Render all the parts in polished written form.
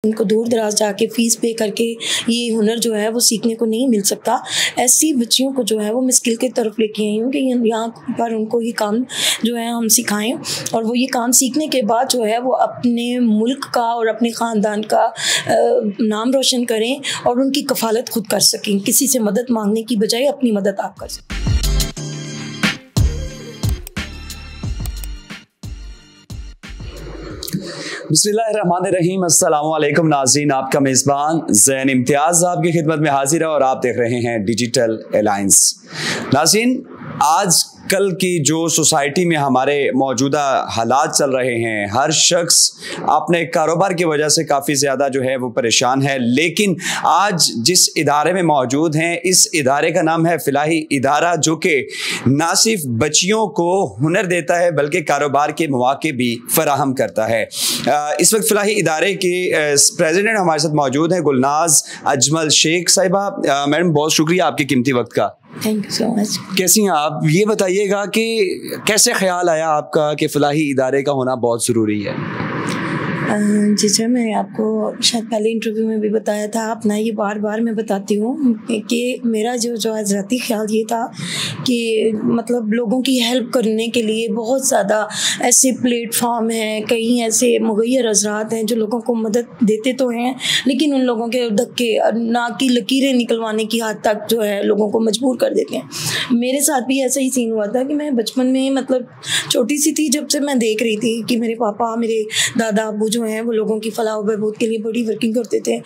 उनको दूर दराज जाके फ़ीस पे करके ये हुनर जो है वो सीखने को नहीं मिल सकता। ऐसी बच्चियों को जो है वो मैं स्किल की तरफ लेके आई हूँ कि यहाँ पर उनको ये काम जो है हम सिखाएं और वो ये काम सीखने के बाद जो है वो अपने मुल्क का और अपने ख़ानदान का नाम रोशन करें और उनकी कफ़ालत खुद कर सकें। किसी से मदद मांगने की बजाय अपनी मदद आप कर सकें। बिस्मिल्लाहिर्रहमानिर्रहीम। अस्सलामु अलैकुम नाज़रीन, आपका मेज़बान ज़ैन इम्तियाज़ आपकी खिदमत में हाजिर है और आप देख रहे हैं डिजिटल अलायंस। नाज़रीन, आज कल की जो सोसाइटी में हमारे मौजूदा हालात चल रहे हैं, हर शख्स अपने कारोबार की वजह से काफ़ी ज़्यादा जो है वो परेशान है, लेकिन आज जिस इदारे में मौजूद हैं, इस इदारे का नाम है फ़लाही इदारा, जो कि ना सिर्फ बच्चियों को हुनर देता है बल्कि कारोबार के मौके भी फराहम करता है। इस वक्त फ़लाही इदारे के प्रेसिडेंट हमारे साथ मौजूद हैं, गुलनाज अजमल शेख साहिबा। मैडम, बहुत शुक्रिया आपके कीमती वक्त का। Thank you so much. कैसी हैं आप? ये बताइएगा कि कैसे ख्याल आया आपका कि फ़लाही इदारे का होना बहुत ज़रूरी है? जी सर, मैंने आपको शायद पहले इंटरव्यू में भी बताया था, अपना ये बार बार मैं बताती हूँ कि मेरा जो ज़ाती ख्याल ये था कि मतलब लोगों की हेल्प करने के लिए बहुत ज़्यादा ऐसे प्लेटफॉर्म हैं, कई ऐसे मुगैर हज़रात हैं जो लोगों को मदद देते तो हैं, लेकिन उन लोगों के धक्के नाक की लकीरें निकलवाने की हद तक जो है लोगों को मजबूर कर देते हैं। मेरे साथ भी ऐसा ही सीन हुआ था कि मैं बचपन में मतलब छोटी सी थी, जब से मैं देख रही थी कि मेरे पापा, मेरे दादा अबू जो हैं वो लोगों की फलाह व बहबूद के लिए बड़ी वर्किंग करते थे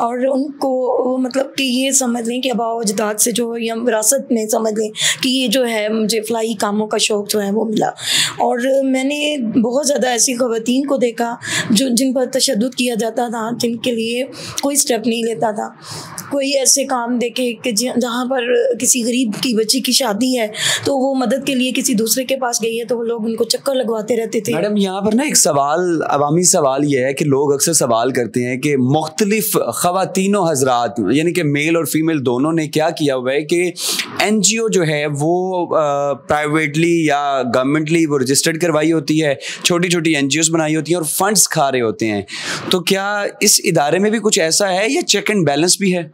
और उनको मतलब कि ये समझ लें कि आबाओ अजदाद से जो या विरासत में समझ लें कि ये जो है मुझे फलाही कामों का शौक़ जो है वो मिला। और मैंने बहुत ज़्यादा ऐसी ख़वातीन को देखा जो जिन पर तशद्दुद किया जाता था, जिनके लिए कोई स्टेप नहीं लेता था। कोई ऐसे काम देखे कि जहाँ पर किसी गरीब की बच्ची की शादी है तो वो मदद के लिए किसी दूसरे के पास गई है तो वो लोग उनको चक्कर लगवाते रहते थे। मैडम, यहाँ पर ना एक सवाल, अवामी सवाल ये है कि लोग अक्सर सवाल करते हैं कि मुख्तलिफ ख़वातीनों हज़रात यानी कि मेल और फीमेल दोनों ने क्या किया हुआ है कि NGO जो है वो प्राइवेटली या गवर्नमेंटली वो रजिस्टर्ड करवाई होती है, छोटी छोटी NGOs बनाई होती हैं और फंड्स खा रहे होते हैं। तो क्या इस इदारे में भी कुछ ऐसा है या चेक एंड बैलेंस भी है?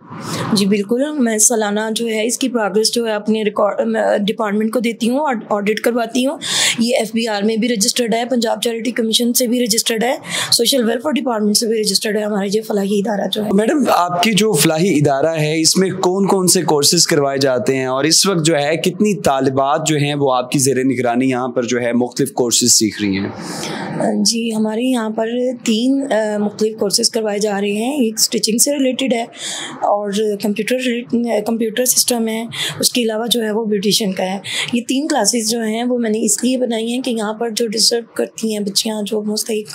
जी बिल्कुल, मैं सालाना जो है इसकी प्रोग्रेस जो है अपने डिपार्टमेंट को देती हूँ और ऑडिट करवाती हूँ। ये FBR में भी रजिस्टर्ड है, पंजाब चैरिटी कमीशन से भी रजिस्टर्ड है, सोशल वेलफेयर डिपार्टमेंट से भी रजिस्टर्ड है हमारा ये फ़लाही इदारा जो है। मैडम, आपकी जो फ़लाही इदारा है इसमें कौन कौन से कोर्सेज करवाए जाते हैं और इस वक्त जो है कितनी तालिबात जो हैं वो आपकी ज़ेरे निगरानी यहाँ पर जो है मुख्तलिफ कोर्सेज सीख रही हैं? जी, हमारे यहाँ पर 3 मुख्तलिफ कोर्सेज़ करवाए जा रहे हैं। एक स्टिचिंग से रिलेटेड है और कंप्यूटर सिस्टम है, उसके अलावा जो है वो ब्यूटिशियन का है। ये 3 क्लासेस जो हैं वो मैंने इसलिए बनाई हैं कि यहाँ पर जो डिज़र्व करती हैं बच्चियाँ, जो मुस्तहिक़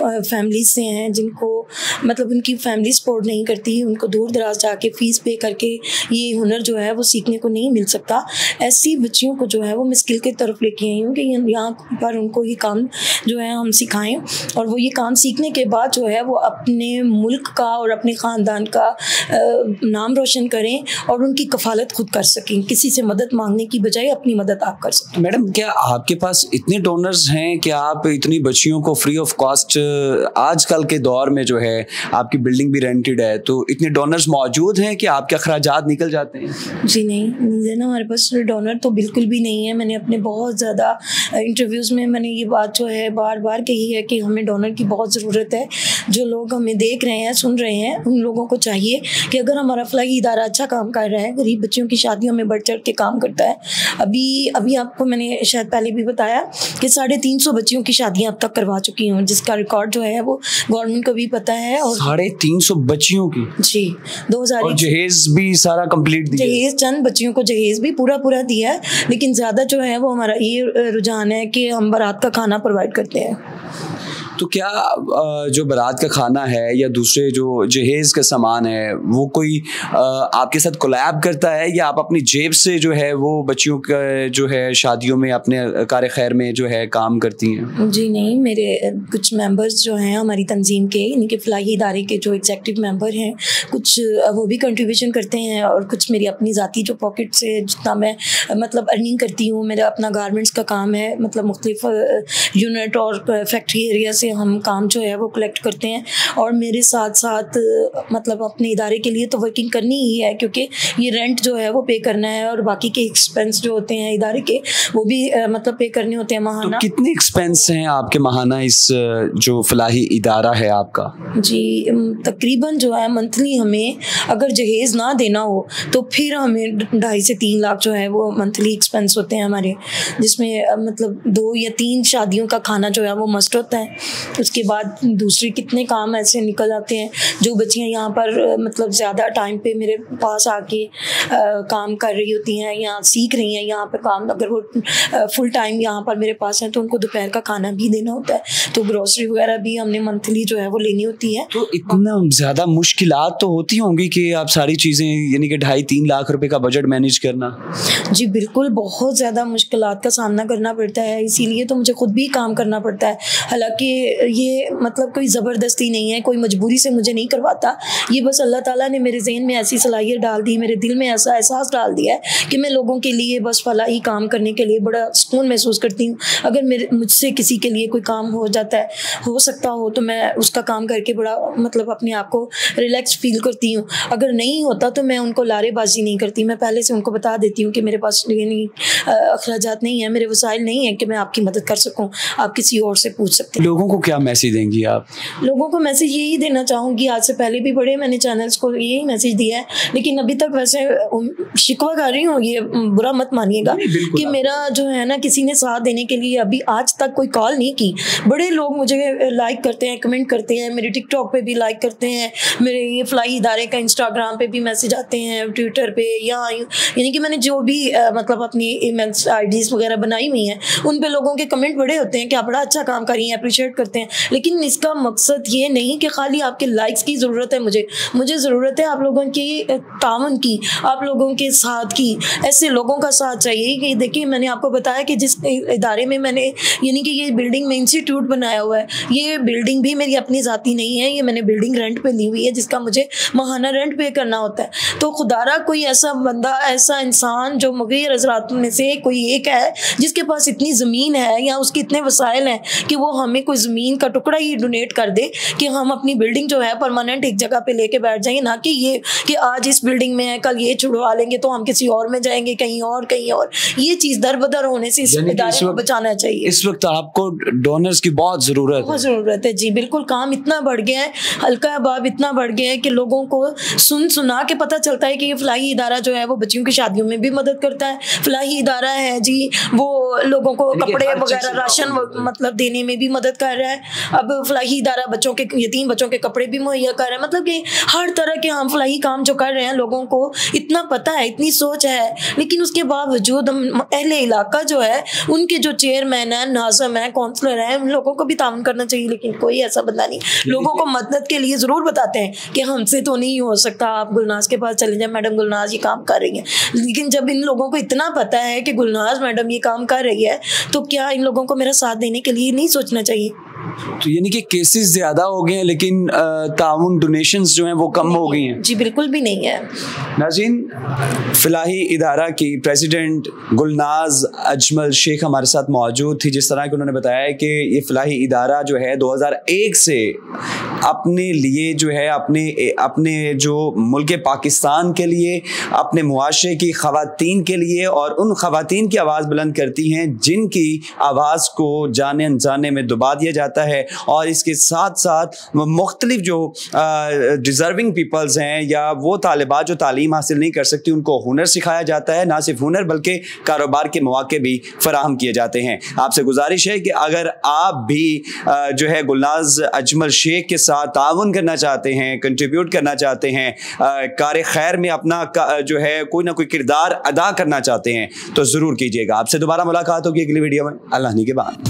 फैमिलीज़ से हैं, जिनको मतलब उनकी फैमिली सपोर्ट नहीं करती, उनको दूर दराज जाके फ़ीस पे करके ये हुनर जो है वो सीखने को नहीं मिल सकता। ऐसी बच्चियों को जो है वो मैं स्किल की तरफ लेके आई हूँ कि यहाँ पर उनको ये काम जो है हम सिखाएं और वो ये काम सीखने के बाद जो है वो अपने मुल्क का और अपने ख़ानदान का नाम रोशन करें और उनकी कफ़ालत खुद कर सकें। किसी से मदद मांगने की बजाय अपनी मदद आप कर सकें। मैडम, क्या आपके पास इतने डोनर्स हैं कि आप इतनी बच्चियों को फ्री ऑफ कॉस्ट, आजकल के दौर में जो है आपकी बिल्डिंग भी रेंटेड है, तो इतने डोनर्स मौजूद हैं कि आपके अखराजात निकल जाते हैं? जी नहीं, ना हमारे पास डोनर तो बिल्कुल भी नहीं है। मैंने अपने बहुत ज़्यादा इंटरव्यूज़ में मैंने ये बात जो है बार बार कही है कि हमें डोनर की बहुत ज़रूरत है। जो लोग हमें देख रहे हैं, सुन रहे हैं, उन लोगों को चाहिए कि अगर हमारा फ़लाही इदारा अच्छा काम कर रहा है, गरीब बच्चियों की शादियों में बढ़ चढ़ के काम करता है। अभी आपको मैंने शायद पहले भी बताया कि 350 बच्चियों की शादियाँ अब तक करवा चुकी हूँ, जिसका रिकॉर्ड जो है वो गवर्नमेंट को भी पता है। और 350 बच्चियों की? जी, 2000 और जहेज भी सारा कंप्लीट दिया? जहेज, चंद बच्चियों को जहेज भी पूरा दिया है, लेकिन ज़्यादा जो है वो हमारा ये रुझान है कि हम बारात का खाना प्रोवाइड करते हैं। तो क्या जो बारात का खाना है या दूसरे जो जहेज़ का सामान है वो कोई आपके साथ कोलैब करता है या आप अपनी जेब से जो है वो बच्चियों का जो है शादियों में अपने कार खैर में जो है काम करती हैं? जी नहीं, मेरे कुछ मेंबर्स जो हैं हमारी तंजीम के, इनके फ़लाही इदारे के जो एग्जेक्टिव मेंबर हैं, कुछ वो भी कंट्रीब्यूशन करते हैं और कुछ मेरी अपनी ज़ाती जो पॉकेट से जितना मैं मतलब अर्निंग करती हूँ, मेरा अपना गारमेंट्स का काम है, मतलब मुख्तलिफ यूनिट और फैक्ट्री एरिया से से हम काम जो है वो कलेक्ट करते हैं। और मेरे साथ साथ मतलब अपने इदारे के लिए तो वर्किंग करनी ही है, क्योंकि ये रेंट जो है वो पे करना है और बाकी के एक्सपेंस जो होते हैं इदारे के वो भी मतलब पे करने होते हैं माहाना। तो कितने एक्सपेंस हैं आपके माहाना इस जो फलाही इदारा है आपका? जी तकरीबन जो है मंथली हमें अगर जहेज़ ना देना हो तो फिर हमें 2.5 से 3 लाख जो है वो मंथली एक्सपेंस होते हैं हमारे, जिसमें मतलब 2 या 3 शादियों का खाना जो है वो मस्ट होता है। उसके बाद दूसरे कितने काम ऐसे निकल आते हैं। जो बच्चियाँ यहाँ पर मतलब ज़्यादा टाइम पे मेरे पास आके काम कर रही होती हैं या सीख रही हैं यहाँ पे काम, अगर वो फुल टाइम यहाँ पर मेरे पास हैं तो उनको दोपहर का खाना भी देना होता है, तो ग्रोसरी वगैरह भी हमने मंथली जो है वो लेनी होती है। तो इतना ज़्यादा मुश्किलात तो होती होंगी कि आप सारी चीज़ें यानी कि 2.5-3 लाख रुपए का बजट मैनेज करना? जी बिल्कुल, बहुत ज़्यादा मुश्किलात का सामना करना पड़ता है, इसीलिए तो मुझे खुद भी काम करना पड़ता है। हालांकि ये मतलब कोई ज़बरदस्ती नहीं है, कोई मजबूरी से मुझे नहीं करवाता, ये बस अल्लाह ताला ने मेरे ज़हन में ऐसी सलाहियत डाल दी, मेरे दिल में ऐसा एहसास डाल दिया है कि मैं लोगों के लिए बस फलाही काम करने के लिए बड़ा सुकून महसूस करती हूँ। अगर मुझसे किसी के लिए कोई काम हो जाता है, हो सकता हो, तो मैं उसका काम करके बड़ा मतलब अपने आप को रिलैक्स फील करती हूँ। अगर नहीं होता तो मैं उनको लारेबाजी नहीं करती, मैं पहले से उनको बता देती हूँ कि मेरे पास यानी अखराजात नहीं है, मेरे वसाइल नहीं है कि मैं आपकी मदद कर सकूँ, आप किसी और से पूछ सकते हैं। लोगों को क्या मैसेज देंगी आप? लोगों को मैसेज यही देना चाहूँगी, आज से पहले भी बड़े मैंने चैनल्स को यही मैसेज दिया है, लेकिन अभी तक वैसे शिकवा कर रही हूँ, ये बुरा मत मानिएगा कि मेरा जो है ना किसी ने साथ देने के लिए अभी आज तक कोई कॉल नहीं की। बड़े लोग मुझे लाइक करते हैं, कमेंट करते हैं, मेरे टिकटॉक पे भी लाइक करते हैं, मेरे ये फलाही इदारे का इंस्टाग्राम पे भी मैसेज आते हैं, ट्विटर पे, या यानी कि मैंने जो भी मतलब अपनी ईमेल्स आईडीज़ वगैरह बनाई हुई हैं उन पे लोगों के कमेंट बड़े होते हैं कि आप बड़ा अच्छा काम कर रही हैं, अप्रिशिएट करते हैं। लेकिन इसका मकसद ये नहीं कि खाली आपके लाइक्स की ज़रूरत है, मुझे ज़रूरत है आप लोगों की ताउन की, आप लोगों के साथ की, ऐसे लोगों का साथ चाहिए। कि देखिए मैंने आपको बताया कि जिस इदारे में मैंने यानी कि ये बिल्डिंग में इंस्टीट्यूट बनाया हुआ है, ये बिल्डिंग भी मेरी अपनी ज़ाती नहीं है, ये मैंने बिल्डिंग रेंट पे ली हुई है जिसका मुझे माहाना रेंट पे करना होता है। तो खुदारा कोई ऐसा बंदा, ऐसा इंसान जो मुग़य्यर हज़रात में से कोई एक है जिसके पास इतनी ज़मीन है या उसके इतने वसाइल हैं कि वो हमें कोई ज़मीन का टुकड़ा ही डोनेट कर दे कि हम अपनी बिल्डिंग जो है परमानेंट एक जगह पे लेके बैठ जाएंगे, ना कि ये कि आज इस बिल्डिंग में है कल ये छुड़वा लेंगे तो हम किसी और में जाएंगे, कहीं और। ये चीज़ दर बदर होने से इस इदारे को बचाना चाहिए। इस वक्त आपको डोनर्स की बहुत ज़रूरत है। जी बिल्कुल, काम इतना बढ़ गया है, हल्का अबाब इतना बढ़ गया है कि लोगों को सुना के पता चलता है कि ये फलाही इदारा जो है वो बच्चियों की शादियों में भी मदद करता है, फलाही इदारा है जी वो लोगों को कपड़े वगैरह राशन मतलब देने में भी मदद कर रहा है। अब फलाही इदारा बच्चों के, यतीम बच्चों के कपड़े भी मुहैया कर रहा है। मतलब कि हर तरह के हम फलाही काम जो कर रहे हैं, लोगों को इतना पता है, इतनी सोच है, लेकिन उसके बावजूद अहले इलाका जो है उनके जो चेयरमैन है, नाज़िम है, काउंसलर है, उन लोगों को भी ताउन करना चाहिए। लेकिन कोई ऐसा बंदा नहीं, लोगों को मदद के लिए ज़रूर बताते हैं कि हमसे तो नहीं हो सकता, आप गुलनाज के पास चले जाए, मैडम गुलनाज ये काम कर रही हैं। लेकिन जब इन लोगों को इतना पता है कि गुलनाज मैडम ये काम कर रही है, तो क्या इन लोगों को मेरा साथ देने के लिए नहीं सोचना चाहिए? तो यानी कि केसेस ज़्यादा हो गए हैं लेकिन ताउन डोनेशंस जो हैं वो कम हो गई हैं? जी बिल्कुल भी नहीं है। नाज़रीन, फलाही इदारा की प्रेसिडेंट गुलनाज अजमल शेख हमारे साथ मौजूद थी। जिस तरह कि उन्होंने बताया कि ये फलाही इदारा जो है 2001 से अपने लिए जो है अपने जो मुल्क पाकिस्तान के लिए, अपने मुआशरे की ख़वातीन के लिए और उन ख़वातीन की आवाज़ बुलंद करती हैं जिनकी आवाज़ को जाने अनजाने में दबा दिया जाता है। और इसके साथ साथ मुख्तलिफ जो डिज़र्विंग पीपल्स हैं या वो तालिबात जो तालीम हासिल नहीं कर सकती, उनको हुनर सिखाया जाता है। ना सिर्फ हुनर बल्कि कारोबार के मौके भी फराहम किए जाते हैं। आपसे गुजारिश है कि अगर आप भी जो है गुलनाज अजमल शेख के साथ ताउन करना चाहते हैं, कंट्रीब्यूट करना चाहते हैं, कार खैर में अपना जो है कोई ना कोई किरदार अदा करना चाहते हैं, तो ज़रूर कीजिएगा। आपसे दोबारा मुलाकात होगी अगली वीडियो में। अल्लाह के बाद।